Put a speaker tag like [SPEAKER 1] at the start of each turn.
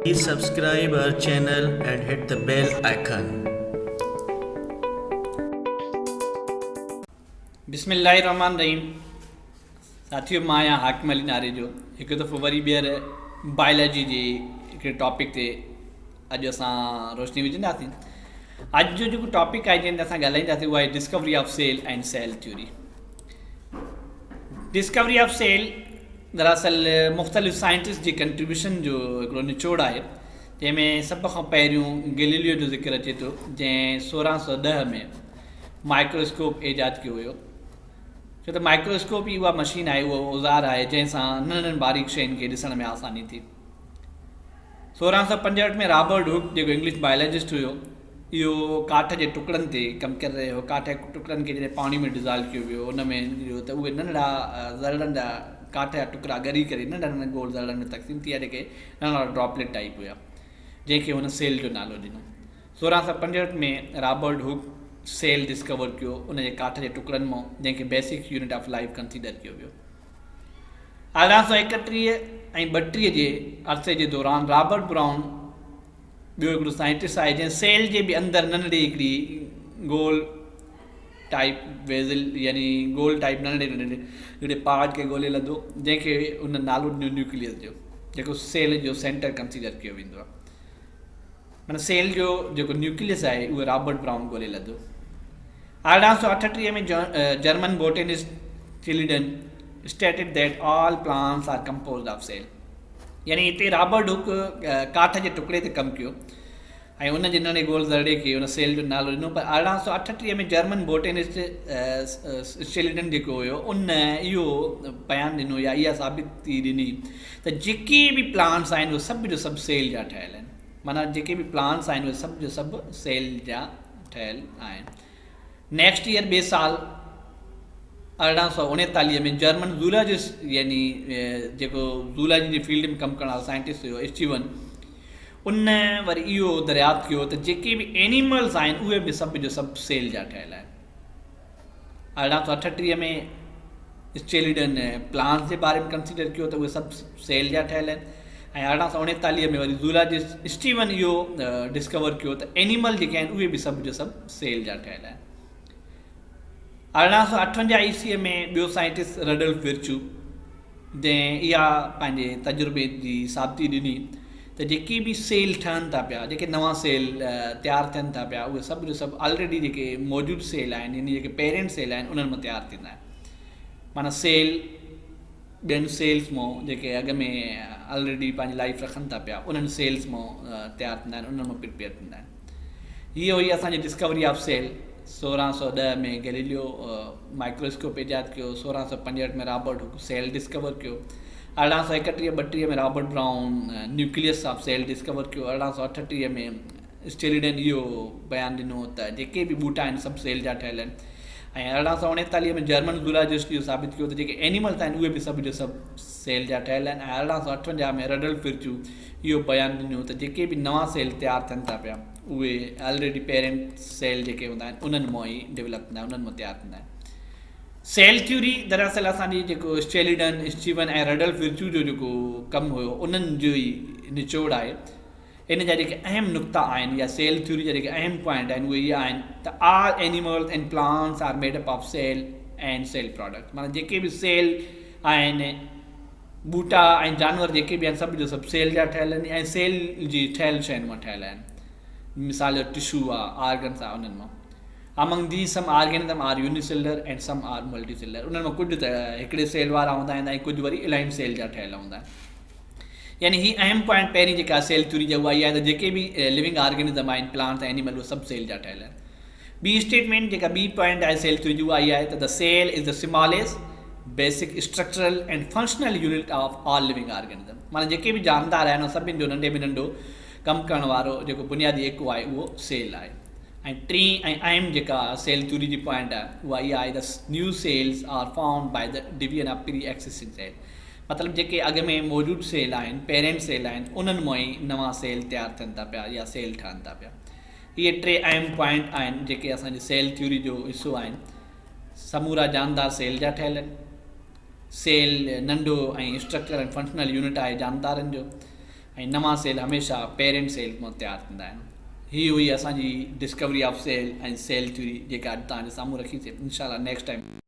[SPEAKER 1] Please subscribe our channel and hit the bell icon.
[SPEAKER 2] बिस्मिल्लाहिर्रहमानिर्रहीम। साथियों, मां आहियां हाकिम अली नारे जो। हिकु दफ़ो वरी ॿीहर बायोलॉजी जे हिकिड़े टॉपिक ते अॼु असां रोशनी विझंदासीं। अॼु जो जेको टॉपिक आहे जंहिं ते असां ॻाल्हाईंदासीं उहा आहे discovery of cell and cell theory. Discovery of cell दरअसल मुख़्तलिफ़ साइंटिस्ट जी कंट्रीब्यूशन जो हिकिड़ो निचोड़ आहे, जंहिंमें सभ खां पहिरियों गैलीलियो जो ज़िक्र अचे थो, जंहिं 1610 में माइक्रोस्कोप ईजाद कयो हुयो। छो त माइक्रोस्कोप ई उहा मशीन आहे, उहो औज़ार आहे जंहिंसां नंढनि बारीक शयुनि खे ॾिसण में आसानी थी। 1665 में रॉबर्ट हुक जेको इंग्लिश बायोलॉजिस्ट हुयो, इहो काठ जे टुकड़नि ते कमु करे रहियो। काठ जे टुकड़नि खे जॾहिं पाणी में डिज़ॉल्व कयो वियो, उन में त उहे नंढड़ा ज़रड़नि जा काठ जा टुकड़ा ॻरी करे नंढा नंढा गोल ज़रड़नि में तक़सीम थी विया, जेके नंढा ड्रॉपलेट टाइप हुया, जंहिंखे हुन सेल जो नालो ॾिनो। 1665 में रॉबर्ट हुक सेल डिस्कवर कयो उन जे काठ जे टुकड़नि मां, जंहिंखे basic unit of life consider कयो वियो। 1831 ऐं 32 जे अरसे जे दौरान रॉबर्ट ब्राउन ॿियो हिकिड़ो साइंटिस्ट आहे, जंहिं सेल जे बि अंदरि नंढड़ी हिकिड़ी गोल टाइप वेज़ल यानी गोल टाइप नंढड़े हिकिड़े पार्ट खे ॻोल्हे लधो, जंहिंखे उन नालो ॾिनो न्यूक्लियस जो, जेको सेल जो सेंटर कंसीडर कयो वेंदो आहे। माना सेल जो जेको न्यूक्लियस आहे उहो रॉबर्ट ब्राउन ॻोल्हे लधो। 1838 में German botanist Schleiden stated that all plants are composed of cell. यानी हिते रॉबर्ट हुक काठ जे टुकड़े ते कमु कयो ऐं उन जे नंढे गोल ज़रड़े खे उन सेल जो नालो ॾिनो। पर 1838 में जर्मन बोटेनिस्ट चिलिडन जेको हुयो, उन इहो बयानु ॾिनो या इहा साबिती ॾिनी त जेके बि प्लांट्स आहिनि उहे सभु जो सभु सेल जा ठहियल आहिनि। माना जेके बि प्लांट्स आहिनि उहे सभु जो सभु सेल जा ठहियल आहिनि। नेक्स्ट ईयर ॿिए साल 1839 में जर्मन ज़ूलॉजिस्ट यानी जेको ज़ूलॉजी जी फील्ड में कमु करण वारो साइंटिस्ट हुयो स्टीवन, उन वरी इहो दरियाफ़्त कयो त जेके बि एनिमल्स आहिनि उहे बि सभु जो सभु सेल जा ठहियल आहिनि। 1838 में स्टेलिडन प्लांट्स जे बारे में कंसीडर कयो त उहे सभु सेल जा ठहियल आहिनि ऐं 1839 में वरी ज़ूलॉजिस्ट स्टीवन इहो डिस्कवर कयो त एनिमल जेके आहिनि उहे बि सभु जो सभु सेल जा ठहियल आहिनि। 1858 ईस्वीअ में ॿियो साइंटिस्ट रडल्फ विर्चू, जंहिं इहा पंहिंजे तजुर्बे जी साबिती ॾिनी त जेके बि सेल ठहनि था पिया, जेके नवां सेल तयारु थियनि था पिया, उहे सभु जो सभु ऑलरेडी जेके मौजूदु सेल आहिनि यानी जेके पेरेंट सेल आहिनि उन्हनि मां तयारु थींदा आहिनि। माना सेल ॿियनि सेल्स मां जेके अॻ में ऑलरेडी पंहिंजी लाइफ रखनि था पिया, उन्हनि सेल्स मां तयारु थींदा आहिनि, उन्हनि मां प्रिपेयर थींदा आहिनि। हीअ हुई असांजी डिस्कवरी ऑफ सेल। 1610 में गैलीलियो माइक्रोस्कोप ईजाद कयो। 1665 में रॉबर्ट हुक सेल डिस्कवर कयो। 1831-32 में Robert Brown nucleus of cell discover कयो। 1838 में स्टेलिडन इहो बयानु ॾिनो त जेके बि ॿूटा आहिनि सभु सेल जा ठहियल आहिनि ऐं 1839 में जर्मन ज़ूलॉजिस्ट इहो साबित कयो त जेके एनिमल्स आहिनि उहे बि सभु जो सभु सेल जा ठहियल आहिनि। ऐं 1858 में रडल्फ विर्चू इहो बयानु ॾिनो त जेके बि नवां सेल तयारु थियनि था पिया, उहे ऑलरेडी पेरेंट सेल जेके हूंदा आहिनि उन्हनि मां ई डेवलप थींदा आहिनि, उन्हनि मां तयारु थींदा आहिनि। सेल थ्योरी दरअसल असांजी जेको स्टेलिडन स्टीवन ऐं रडल्फ विर्चू जो जेको कमु हुयो, उन्हनि जो ई निचोड़ आहे। इन जा जेके अहम नुक़्ता आहिनि या सेल थ्योरी जा जेके अहम पॉइंट आहिनि उहे इहे आहिनि त all animals and plants are made up of cell and cell product. माना जेके बि सेल आहिनि, ॿूटा ऐं जानवर जेके बि आहिनि, सभु जो सभु सेल जा ठहियल आहिनि ऐं सेल जी ठहियल शयुनि मां ठहियल आहिनि। मिसाल जो टिशू आहे, आर्गन्स आहे, उन्हनि मां। Among the some organism are unicellular and some are multicellular. उन्हनि मां कुझु त हिकिड़े सेल वारा हूंदा आहिनि ऐं कुझु वरी इलाही सेल जा ठहियल हूंदा आहिनि। यानी ही अहम पॉइंट पहिरीं जेका सेल थ्योरी जा उहा इहा आहे त जेके बि लिविंग ऑर्गेनिज़म आहिनि, प्लांट्स ऐं एनिमल, उहे सभु सेल जा ठहियल आहिनि। ॿी स्टेटमेंट जेका ॿी पॉइंट आहे सेल थ्योरी जी उहा इहा आहे त the cell is the smallest basic structural and functional unit of all living organism. माना जेके बि जानदार आहिनि सभिनि जो नंढे में नंढो कमु करण वारो जेको बुनियादी एको आहे उहो सेल आहे। ऐं टी ऐं अहम जेका सेल थ्योरी जी पॉइंट आहे उहा इहा आहे त new cells are found by the division of pre existing cell. मतिलबु जेके अॻ में मौजूदु सेल आहिनि, पेरेंट सेल आहिनि, उन्हनि मां ई नवां सेल तयारु थियनि था पिया या सेल ठहनि था पिया। इहे टे अहम पॉइंट आहिनि जेके असांजे सेल थ्योरी जो हिसो आहिनि। समूरा जानदार सेल जा ठहियल आहिनि। सेल नंढो ऐं स्ट्रक्चर ऐं फंक्शनल यूनिट आहे जानदारनि जो। ऐं नवां सेल हमेशह पेरेंट सेल मां तयारु थींदा आहिनि। ही हुई असांजी डिस्कवरी ऑफ सेल ऐं सेल थ्योरी जेका अॼु तव्हांजे साम्हूं रखीसीं। इंशाल्लाह नेक्स्ट टाइम